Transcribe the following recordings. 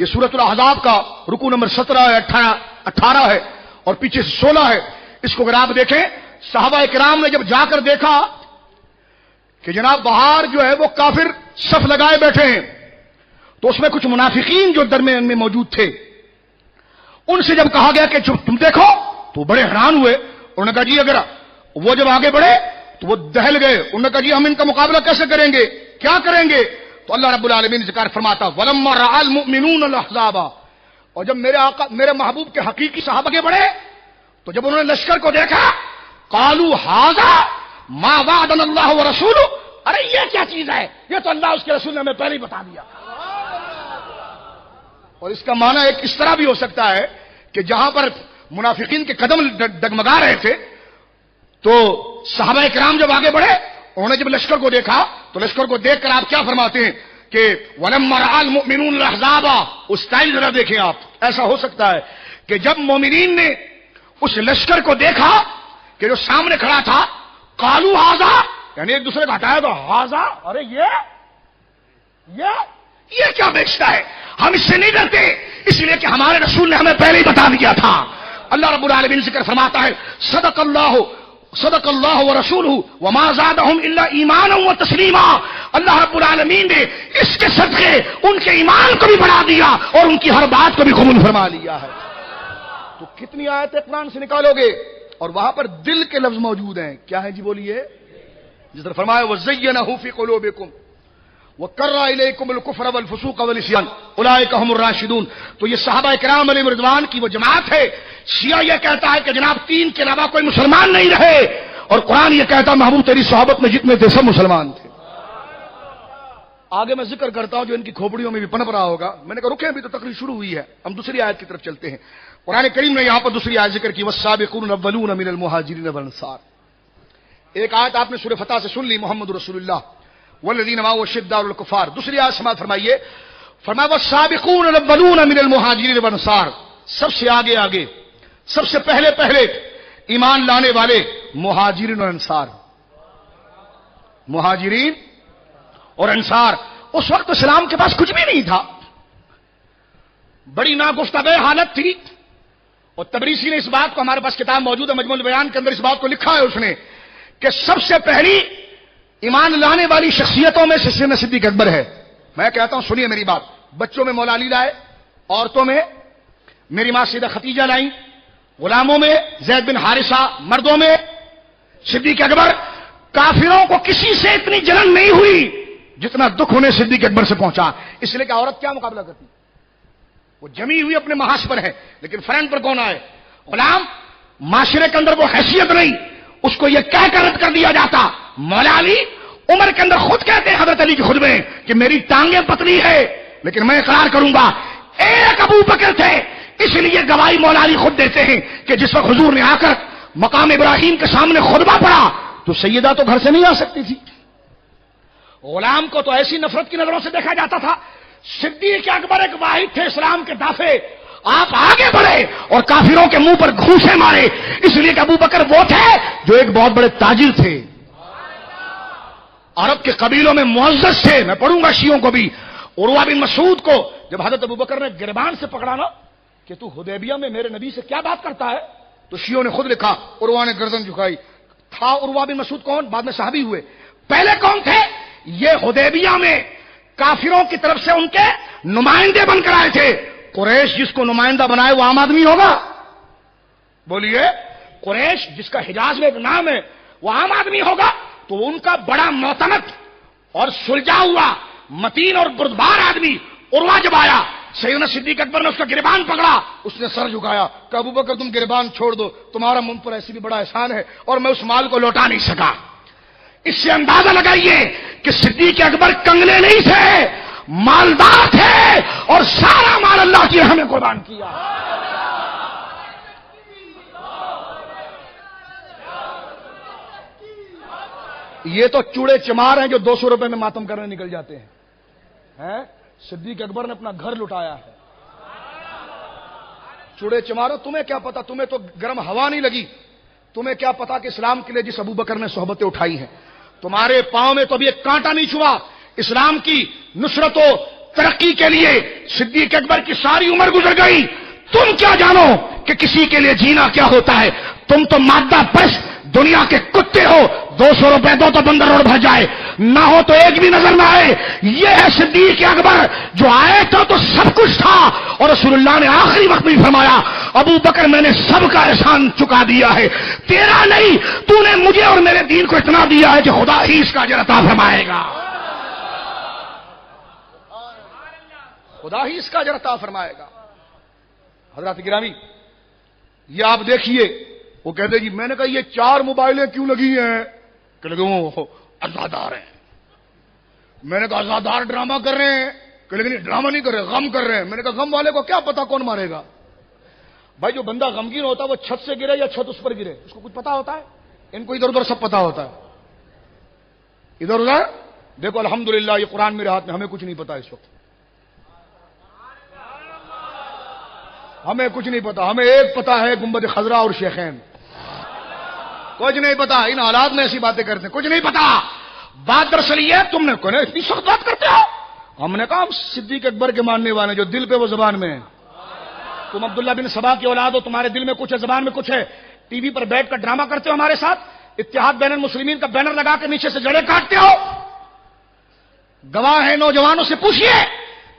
یہ سورۃ الاحزاب کا رکوع نمبر 17 ہے، 18 ہے اور پیچھے سے 16 ہے. اس کو اگر آپ دیکھیں، صحابہ کرام نے جب جا کر دیکھا کہ جناب باہر جو ہے وہ کافر صف لگائے بیٹھے ہیں، تو اس میں کچھ منافقین جو درمیان میں موجود تھے، ان سے جب کہا گیا کہ تم دیکھو، تو بڑے حیران ہوئے. انہوں نے کہا جی اگر وہ جب آگے بڑھے تو وہ دہل گئے. انہوں نے کہا جی ہم ان کا مقابلہ کیسے کریں گے، کیا کریں گے؟ تو اللہ رب العالمین ذکر فرماتا وَلَمَّا رَأَى الْمُؤْمِنُونَ الْأَحْزَابَ، اور جب میرے آقا میرے محبوب کے حقیقی صحابہ آگے بڑھے تو جب انہوں نے لشکر کو دیکھا، قالوا هَذَا مَا وَعَدَنَا اللَّهُ وَرَسُولُهُ، ارے یہ کیا چیز ہے، یہ تو اللہ اس کے رسول نے ہمیں پہلے ہی بتا دیا. اور اس کا معنی ایک اس طرح بھی ہو سکتا ہے کہ جہاں پر منافقین کے قدم ڈگمگا رہے تھے تو صحابہ کرام جب آگے بڑھے، انہوں نے جب لشکر کو دیکھا تو لشکر کو دیکھ کر آپ کیا فرماتے ہیں کہ وَلَمَّا رَأَى الْمُؤْمِنُونَ الْأَحْزَابَ، اس ٹائم ذرا دیکھیں آپ. ایسا ہو سکتا ہے کہ جب مومنین نے اس لشکر کو دیکھا کہ جو سامنے کھڑا تھا، قالوا هَذَا، یعنی ایک دوسرے کو ہٹایا تو هَذَا، ارے یہ کیا بیچتا ہے، ہم اس سے نہیں ڈرتے، اس لیے کہ ہمارے رسول نے ہمیں پہلے ہی بتا دیا تھا. اللہ رب العالمین ذکر فرماتا ہے صدق اللہ ورسولہ وما زادہم الا ایمانا وتسلیما. اللہ رب العالمین نے اس کے صدقے ان کے ایمان کو بھی بڑھا دیا اور ان کی ہر بات کو بھی قبول فرما لیا ہے. تو کتنی آیتیں قرآن سے نکالو گے اور وہاں پر دل کے لفظ موجود ہیں. کیا ہے جی بولیے؟ جس طرح فرمایا وَزَيَّنَهُ فِي قُلُوبِكُمْ وَكَرَّ إِلَيْكُمُ الْكُفْرَ وَالْفُسُوقَ وَالْعِصْيَانَ أُولَٰئِكَ هُمُ الرَّاشِدُونَ. تو یہ صحابہ کرام علیہم رضوان کی وہ جماعت ہے. شیعہ یہ کہتا ہے کہ جناب 3 کے علاوہ کوئی مسلمان نہیں رہے، اور قرآن یہ کہتا محبوب تیری صحبت میں جتنے تھے سب مسلمان تھے. آگے میں ذکر کرتا ہوں جو ان کی کھوپڑیوں میں بھی پنپ رہا ہوگا. میں نے کہا رکیں بھی تو تقریر شروع ہوئی ہے، ہم دوسری آیت کی طرف چلتے ہیں. قرآن کریم نے یہاں پر دوسری آیت ذکر کی وَالسَّابِقُونَ الْأَوَّلُونَ مِنَ الْمُهَاجِرِينَ وَالْأَنصَارِ. ایک آیت آپ نے سورہ فتح سے سن لی محمد رسول اللہ والذین معه شداء علی الکفار. دوسری آیت سماعت فرمائیے، فرمایا والسابقون الاولون من المہاجرین والانصار. سب سے آگے سب سے پہلے ایمان لانے والے مہاجرین اور انصار. مہاجرین اور انصار. اس وقت اسلام کے پاس کچھ بھی نہیں تھا، بڑی ناگفتگو حالت تھی. اور تبریسی نے اس بات کو، ہمارے پاس کتاب موجود ہے مجموع البیان کے اندر اس بات کو لکھا ہے اس نے کہ سب سے پہلی ایمان لانے والی شخصیتوں میں سے سیدنا صدیق اکبر ہے. میں کہتا ہوں سنیے میری بات، بچوں میں مولا علی لائے، عورتوں میں میری ماں سیدہ ختیجہ لائیں، غلاموں میں زید بن حارثہ، مردوں میں صدیق اکبر. کافروں کو کسی سے اتنی جلن نہیں ہوئی جتنا دکھ انہیں صدیق اکبر سے پہنچا. اس لیے کہ عورت کیا مقابلہ کرتی، وہ جمی ہوئی اپنے محاذ پر ہے، لیکن فرنٹ پر کون آئے؟ غلام. معاشرے کے اندر وہ حیثیت نہیں، اس کو یہ کہہ کر رد کر دیا جاتا. مولا علی عمر کے اندر خود کہتے ہیں حضرت علی کی خود میں کہ میری ٹانگیں پتلی ہے لیکن میں اقرار کروں گا. ایک ابو بکر تھے، اس لیے گواہی مولا علی خود دیتے ہیں کہ جس وقت حضور نے آ کر مقام ابراہیم کے سامنے خطبہ پڑھا تو سیدہ تو گھر سے نہیں آ سکتی تھی. غلام کو تو ایسی نفرت کی نظروں سے دیکھا جاتا تھا. صدیق اکبر ایک واحد تھے اسلام کے دافع. آپ آگے بڑھے اور کافروں کے منہ پر گھوسے مارے، اس لیے کہ ابو بکر وہ تھے جو ایک بہت بڑے تاجر تھے، عرب کے قبیلوں میں معزز تھے. میں پڑھوں گا شیعوں کو بھی. عروہ بن مسعود کو جب حضرت ابو بکر نے گریبان سے پکڑا نا کہ تو حدیبیہ میں میرے نبی سے کیا بات کرتا ہے، تو شیعوں نے خود لکھا عروہ نے گردن جھکائی. تھا عروہ بن مسعود کون؟ بعد میں صحابی ہوئے. پہلے کون تھے؟ یہ حدیبیہ میں کافروں کی طرف سے ان کے نمائندے بن کر آئے تھے. قریش جس کو نمائندہ بنائے وہ عام آدمی ہوگا؟ بولیے. قریش جس کا حجاز میں ایک نام ہے وہ عام آدمی ہوگا؟ تو ان کا بڑا معتمد اور سلجھا ہوا متین اور بردبار آدمی عروہ جب آیا، سیدنا صدیق اکبر نے اس کا گریبان پکڑا، اس نے سر جھکایا کہ ابو بکر تم گریبان چھوڑ دو، تمہارا مجھ پر ایسی بھی بڑا احسان ہے اور میں اس مال کو لوٹا نہیں سکا. اس سے اندازہ لگائیے کہ صدیق اکبر کنگلے نہیں تھے، مالدار تھے اور سارا مال اللہ کی راہ میں قربان کیا. یہ تو چوڑے چمار ہیں جو 200 روپے میں ماتم کرنے نکل جاتے ہیں. صدیق اکبر نے اپنا گھر لٹایا ہے. چوڑے چمارو، تمہیں کیا پتا، تمہیں تو گرم ہوا نہیں لگی، تمہیں کیا پتا کہ اسلام کے لیے جس ابو بکر نے صحبتیں اٹھائی ہیں، تمہارے پاؤں میں تو ابھی ایک کانٹا نہیں چھوا. اسلام کی نصرت و ترقی کے لیے صدیق اکبر کی ساری عمر گزر گئی، تم کیا جانو کہ کسی کے لیے جینا کیا ہوتا ہے؟ تم تو مادہ پرست دنیا کے کتے ہو، 200 روپے دو تو بندر روڈ بھر جائے، نہ ہو تو ایک بھی نظر نہ آئے۔ یہ ہے صدیق اکبر جو آئے تو سب کچھ تھا، اور رسول اللہ نے آخری وقت میں فرمایا ابو بکر میں نے سب کا احسان چکا دیا ہے، تیرا نہیں، تو نے مجھے اور میرے دین کو اتنا دیا ہے کہ خدا ہی اس کا اجر عطا فرمائے گا، خدا ہی اس کا اجر عطا فرمائے گا۔ حضرات گرامی، یہ آپ دیکھیے، وہ کہتے جی میں نے کہا یہ 4 موبائلیں کیوں لگی ہیں؟ کہ لگے وہ ازادار ہیں۔ میں نے کہا ازادار ڈرامہ کر رہے ہیں؟ کہ لیکن ڈرامہ نہیں کر رہے، غم کر رہے ہیں۔ میں نے کہا غم والے کو کیا پتا کون مارے گا؟ بھائی جو بندہ غمگین ہوتا ہے وہ چھت سے گرے یا چھت اس پر گرے اس کو کچھ پتا ہوتا ہے؟ ان کو ادھر ادھر سب پتا ہوتا ہے، ادھر ادھر دیکھو الحمدللہ یہ قرآن میرے ہاتھ میں، ہمیں کچھ نہیں پتا اس وقت، ہمیں کچھ نہیں پتا، ہمیں ایک پتا ہے گنبد خضرا اور شیخین، کچھ نہیں پتا۔ ان حالات میں ایسی باتیں کرتے ہیں، کچھ نہیں پتا۔ بات دراصل یہ ہے تم نے کون ہے اتنی سخت بات کرتے ہو؟ ہم نے کہا ہم صدیق اکبر کے ماننے والے جو دل پہ وہ زبان میں ہے۔ تم عبداللہ بن سبا کی اولاد ہو، تمہارے دل میں کچھ ہے، زبان میں کچھ ہے، ٹی وی پر بیٹھ کر ڈرامہ کرتے ہو ہمارے ساتھ، اتحاد بین المسلمین کا بینر لگا کے نیچے سے جڑے کاٹتے ہو۔ گواہ ہے، نوجوانوں سے پوچھئے،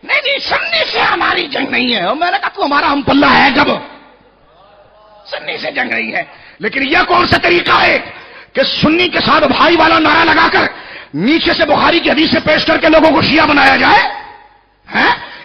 نہیں نہیں سنی سے ہماری جنگ نہیں ہے۔ اور میں نے کہا تو ہمارا ہم پلہ ہے کب؟ سنی سے جنگ نہیں ہے۔ لیکن یہ کون سا طریقہ ہے کہ سنی کے ساتھ بھائی والا نعرہ لگا کر نیچے سے بخاری کی حدیث سے پیش کر کے لوگوں کو شیعہ بنایا جائے؟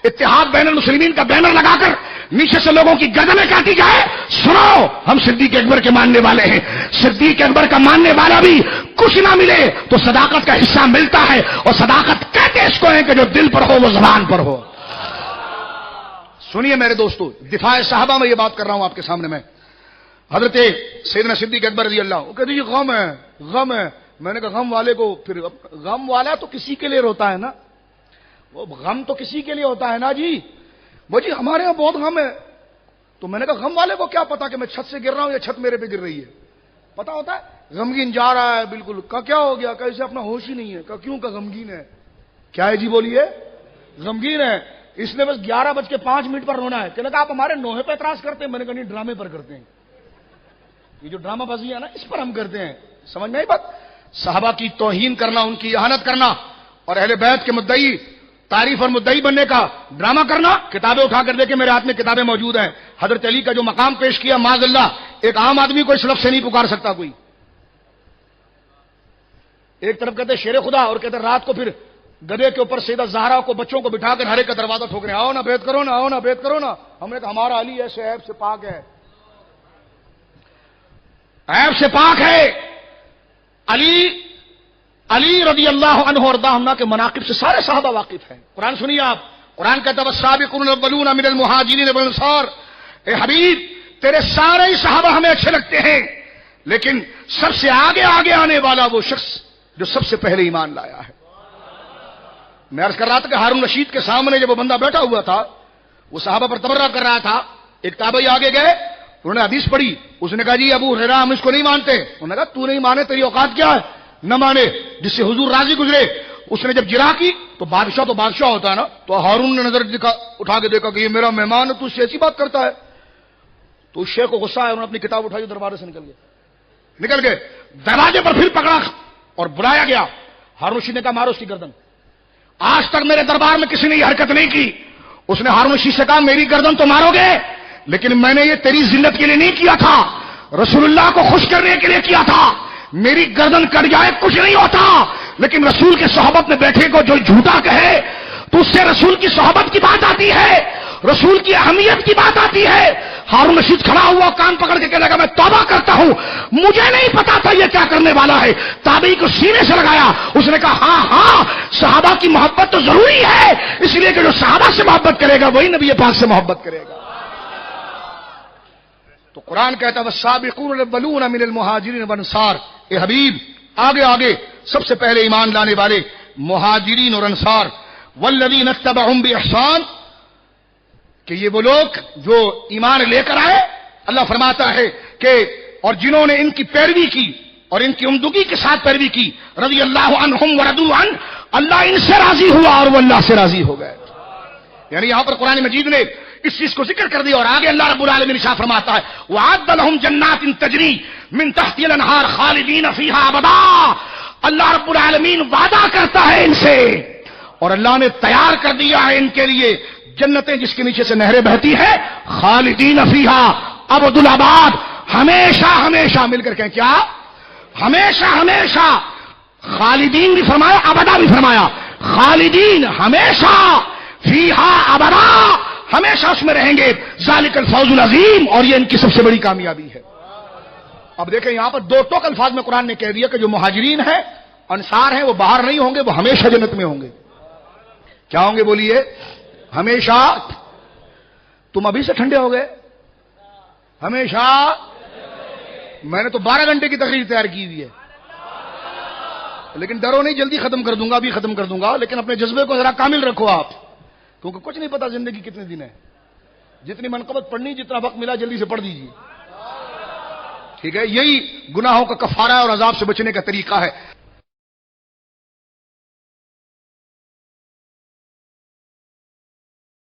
اتحاد بین المسلمین کا بینر لگا کر نیچے سے لوگوں کی گردنیں کاٹی جائے؟ سنو، ہم صدیق اکبر کے ماننے والے ہیں، صدیق اکبر کا ماننے والا بھی کچھ نہ ملے تو صداقت کا حصہ ملتا ہے، اور صداقت کہتے اس کو ہے کہ جو دل پر ہو وہ زبان پر ہو۔ سنیے میرے دوستو، دفاع صحابہ میں یہ بات کر رہا ہوں آپ کے سامنے میں۔ حضرت سیدنا صدیق اکبر رضی اللہ، وہ کہتے ہیں غم ہے، غم ہے۔ میں نے کہا غم والے کو، پھر غم والا تو کسی کے لیے روتا ہے نا، وہ غم تو کسی کے لیے ہوتا ہے نا جی، وہ جی ہمارے یہاں بہت غم ہے۔ تو میں نے کہا غم والے کو کیا پتا کہ میں چھت سے گر رہا ہوں یا چھت میرے پہ گر رہی ہے؟ پتا ہوتا ہے غمگین جا رہا ہے بالکل، کہا کیا ہو گیا؟ کہ اسے اپنا ہوش ہی نہیں ہے۔ کہا کیوں؟ کہ غمگین ہے۔ کیا ہے جی بولیے؟ غمگین ہے، اس نے بس 11:05 پر رونا ہے۔ کہ لگا آپ ہمارے نوحے پہ اعتراض کرتے ہیں؟ میں نے کہا نہیں، ڈرامے پر کرتے ہیں، یہ جو ڈرامہ بازی ہے نا اس پر ہم کرتے ہیں۔ سمجھ میں آئی بات؟ صحابہ کی توہین کرنا، ان کی اہانت کرنا، اور اہل بیت کے مدعی تعریف اور مدعی بننے کا ڈرامہ کرنا۔ کتابیں اٹھا کر دیکھیں، میرے ہاتھ میں کتابیں موجود ہیں۔ حضرت علی کا جو مقام پیش کیا، معاذ اللہ ایک عام آدمی کو اس لفظ سے نہیں پکار سکتا کوئی۔ ایک طرف کہتے شیر خدا، اور کہتے رات کو پھر گدھے کے اوپر سیدہ زہرا کو بچوں کو بٹھا کر ہر ایک کا دروازہ ٹھوک رہے ہیں، آؤ نا بیعت کرو نا، آؤ نا بیعت کرو نا۔ ہم نے کہا ہمارا علی ایسے عیب سے پاک ہے، عیب سے پاک ہے۔ علی رضی اللہ عنہ وارضاہ کے مناقب سے سارے صحابہ واقف ہیں۔ قرآن سنیے آپ، قرآن کہتا ہے والسابقون الاولون من المہاجرین والانصار، اے حبیب تیرے سارے ہی صحابہ ہمیں اچھے لگتے ہیں، لیکن سب سے آگے آنے والا وہ شخص جو سب سے پہلے ایمان لایا ہے۔ میں عرض کر رہا تھا کہ ہارون رشید کے سامنے جب وہ بندہ بیٹھا ہوا تھا، وہ صحابہ پر تبرہ کر رہا تھا، ایک تابعی آگے گئے، انہوں نے حدیث پڑھی، اس نے کہا جی ابو ہریرہ ہم اس کو نہیں مانتے۔ انہوں نے کہا تو نہیں مانے تیری اوقات کیا ہے؟ نہ مانے، جس سے حضور راضی گزرے۔ اس نے جب جرا کی تو بادشاہ ہوتا ہے نا، تو ہارون نے نظر اٹھا کے دیکھا کہ یہ میرا مہمان ہے، تو اس سے ایسی بات کرتا ہے۔ تو اس شیخ کو غصہ ہے، انہوں نے اپنی کتاب اٹھائی، دروازے سے نکل گئے، دروازے پر پھر پکڑا اور بلایا گیا۔ ہارون رشید نے کہا مارو اس کی گردن۔ آج تک میرے دربار میں کسی نے یہ حرکت نہیں کی۔ اس نے ہارون رشید سے کہا میری گردن تو مارو گے، لیکن میں نے یہ تیری ذلت کے لیے نہیں کیا تھا، رسول اللہ کو خوش کرنے کے لیے کیا تھا۔ میری گردن کٹ جائے کچھ نہیں ہوتا، لیکن رسول کے صحبت میں بیٹھے کو جو جھوٹا کہے تو اس سے رسول کی صحبت کی بات آتی ہے، رسول کی اہمیت کی بات آتی ہے۔ ہارون رشید کھڑا ہوا، کان پکڑ کے کہنے لگا میں توبہ کرتا ہوں، مجھے نہیں پتا تھا یہ کیا کرنے والا ہے۔ تابعی کو سینے سے لگایا، اس نے کہا ہاں صحابہ کی محبت تو ضروری ہے، اس لیے کہ جو صحابہ سے محبت کرے گا وہی نبی پاک سے محبت کرے گا۔ تو قرآن کہتا ہے والسابقون الاولون من المہاجرین والانصار، اے حبیب آگے سب سے پہلے ایمان لانے والے مہاجرین اور انصار، والذین اتبعہم باحسان، کہ یہ وہ لوگ جو ایمان لے کر آئے، اللہ فرماتا ہے کہ اور جنہوں نے ان کی پیروی کی اور ان کی عمدگی کے ساتھ پیروی کی، رضی اللہ عنہم ورضوا عنہ، اللہ ان سے راضی ہوا اور وہ اللہ سے راضی ہو گئے۔ یعنی یہاں پر قرآن مجید نے اس چیز کو ذکر کر دیا اور آگے اللہ رب العالمین ارشاد فرماتا ہے وَأَعَدَّ لَهُمْ جَنَّاتٍ تَجْرِي مِن تَحْتِهَا الْأَنْهَارُ خَالِدِينَ فِيهَا أَبَدًا. اللہ رب العالمین وعدہ کرتا ہے ان سے اور اللہ نے تیار کر دیا ہے ان کے لیے جنتیں جس کے نیچے سے نہریں بہتی ہیں خالدین فیہا ابد الآباد, ہمیشہ ہمیشہ. مل کر کہیں کیا؟ ہمیشہ ہمیشہ. خالدین بھی فرمایا, ابدا بھی فرمایا. خالدین ہمیشہ, فیہا ابدا ہمیشہ اس میں رہیں گے. ذالک الفوز العظیم, اور یہ ان کی سب سے بڑی کامیابی ہے. اب دیکھیں یہاں پر دو ٹوک الفاظ میں قرآن نے کہہ دیا کہ جو مہاجرین ہیں انصار ہیں وہ باہر نہیں ہوں گے, وہ ہمیشہ جنت میں ہوں گے. کیا ہوں گے بولیے؟ ہمیشہ. تم ابھی سے ٹھنڈے ہو گئے؟ ہمیشہ. میں نے تو 12 گھنٹے کی تقریر تیار کی ہوئی ہے, لیکن ڈرو نہیں, جلدی ختم کر دوں گا, ابھی ختم کر دوں گا. لیکن اپنے جذبے کو ذرا کامل رکھو آپ, کیونکہ کچھ نہیں پتا زندگی کتنے دن ہے. جتنی منقبت پڑھنی, جتنا وقت ملا جلدی سے پڑھ دیجیے. ٹھیک ہے, یہی گناہوں کا کفارہ اور عذاب سے بچنے کا طریقہ ہے.